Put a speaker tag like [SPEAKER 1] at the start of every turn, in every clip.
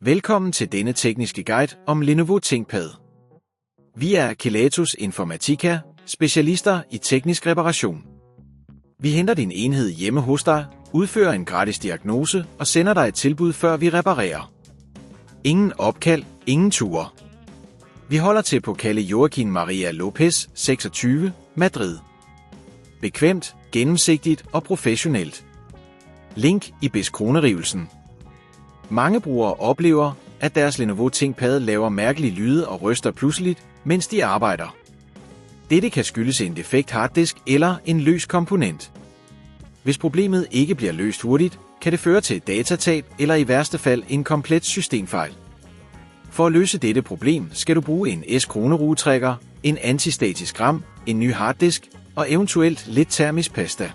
[SPEAKER 1] Velkommen til denne tekniske guide om Lenovo ThinkPad. Vi er Kelatos Informática, specialister i teknisk reparation. Vi henter din enhed hjemme hos dig, udfører en gratis diagnose og sender dig et tilbud, før vi reparerer. Ingen opkald, ingen ture. Vi holder til på Calle Joaquin Maria Lopez 26, Madrid. Bekvemt, gennemsigtigt og professionelt. Link i beskronerivelsen. Mange brugere oplever, at deres Lenovo ThinkPad laver mærkelige lyde og ryster pludseligt, mens de arbejder. Dette kan skyldes en defekt harddisk eller en løs komponent. Hvis problemet ikke bliver løst hurtigt, kan det føre til et datatab eller i værste fald en komplet systemfejl. For at løse dette problem skal du bruge en S-kronerugetrækker, en antistatisk ram, en ny harddisk og eventuelt lidt termisk pasta.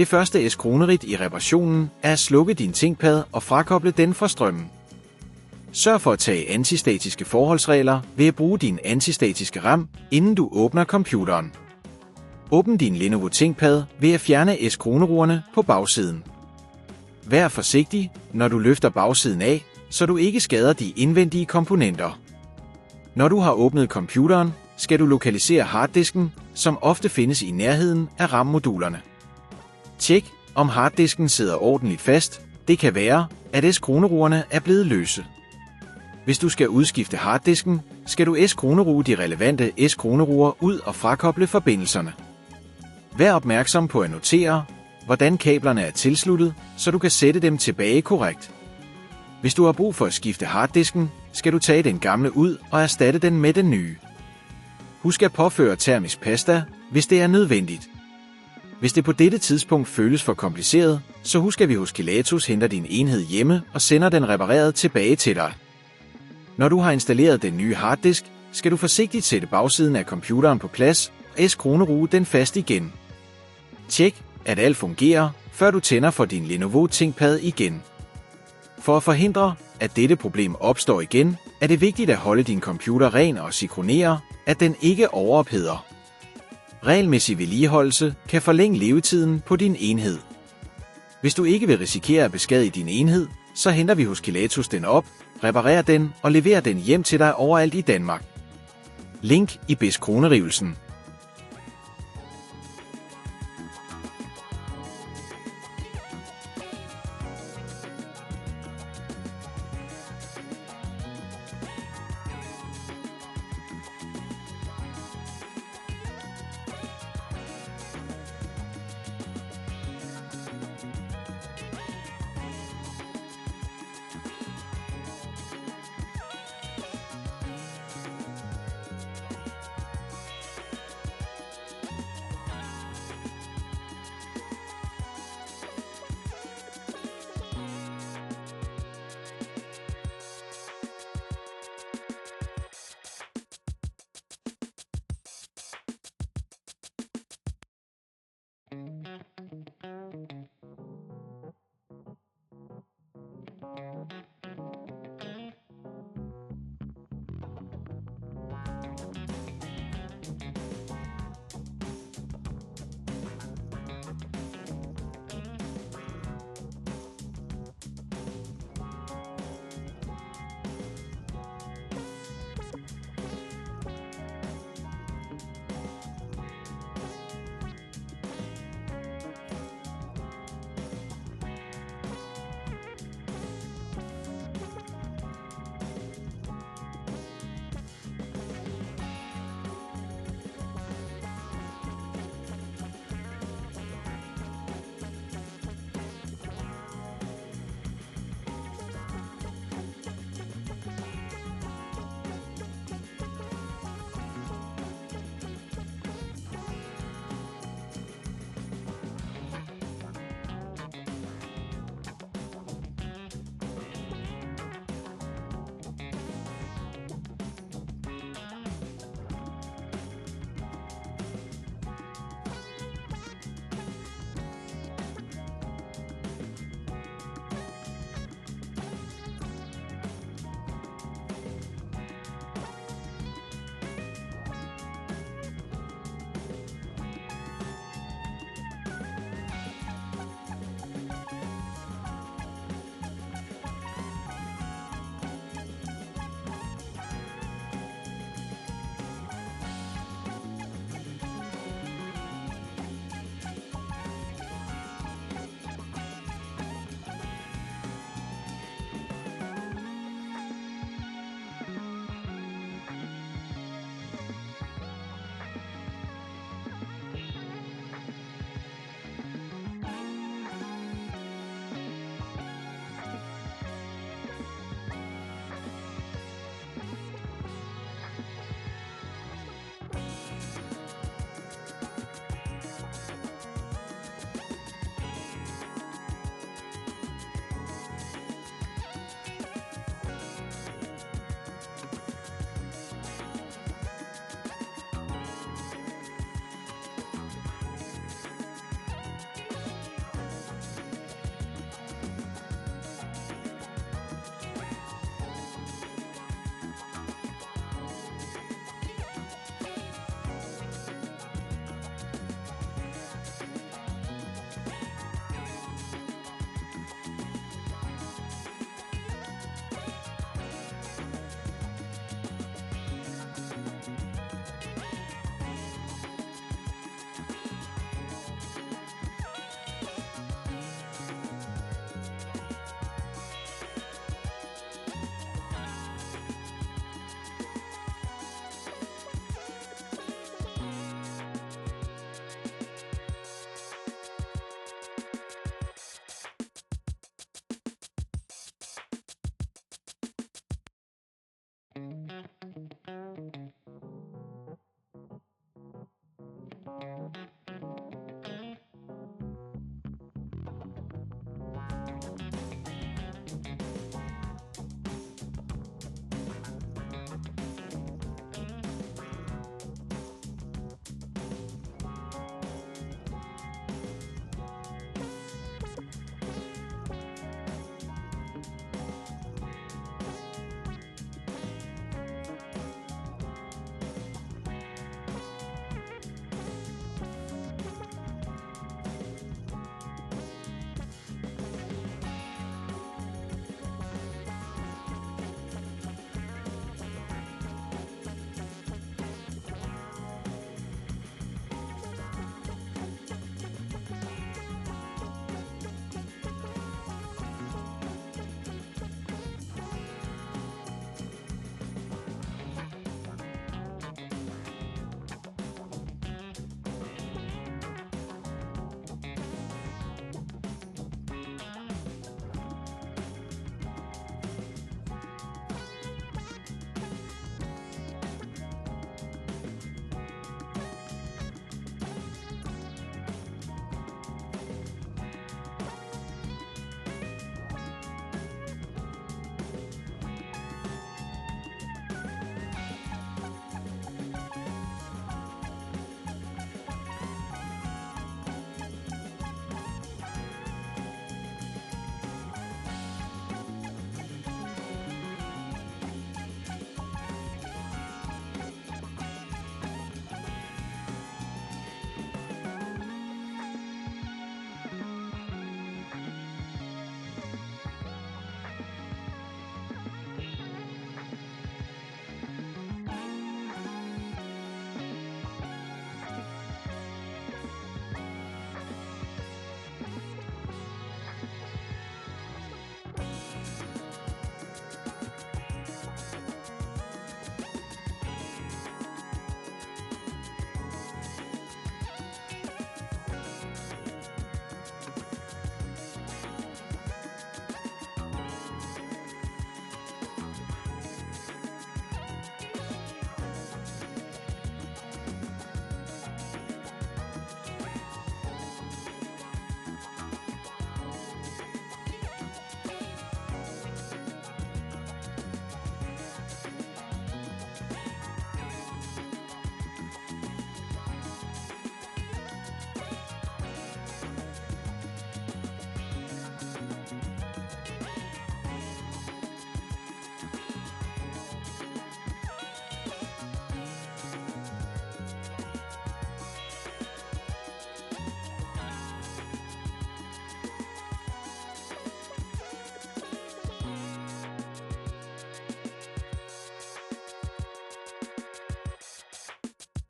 [SPEAKER 1] Det første S-kronerit i reparationen er at slukke din ThinkPad og frakoble den fra strømmen. Sørg for at tage antistatiske forholdsregler ved at bruge din antistatiske ram, inden du åbner computeren. Åbn din Lenovo ThinkPad ved at fjerne S-kronerurene på bagsiden. Vær forsigtig, når du løfter bagsiden af, så du ikke skader de indvendige komponenter. Når du har åbnet computeren, skal du lokalisere harddisken, som ofte findes i nærheden af RAM-modulerne. Tjek, om harddisken sidder ordentligt fast. Det kan være, at S-kronerurene er blevet løse. Hvis du skal udskifte harddisken, skal du S-kroneruge de relevante S-kroneruer ud og frakoble forbindelserne. Vær opmærksom på at notere, hvordan kablerne er tilsluttet, så du kan sætte dem tilbage korrekt. Hvis du har brug for at skifte harddisken, skal du tage den gamle ud og erstatte den med den nye. Husk at påføre termisk pasta, hvis det er nødvendigt. Hvis det på dette tidspunkt føles for kompliceret, så husk at vi hos Kelatos henter din enhed hjemme og sender den repareret tilbage til dig. Når du har installeret den nye harddisk, skal du forsigtigt sætte bagsiden af computeren på plads og S-kroneruge den fast igen. Tjek, at alt fungerer, før du tænder for din Lenovo ThinkPad igen. For at forhindre, at dette problem opstår igen, er det vigtigt at holde din computer ren og sikronere, at den ikke overopheder. Regelmæssig vedligeholdelse kan forlænge levetiden på din enhed. Hvis du ikke vil risikere at beskadige din enhed, så henter vi hos Kelatos den op, reparerer den og leverer den hjem til dig overalt i Danmark. Link i beskronerivelsen.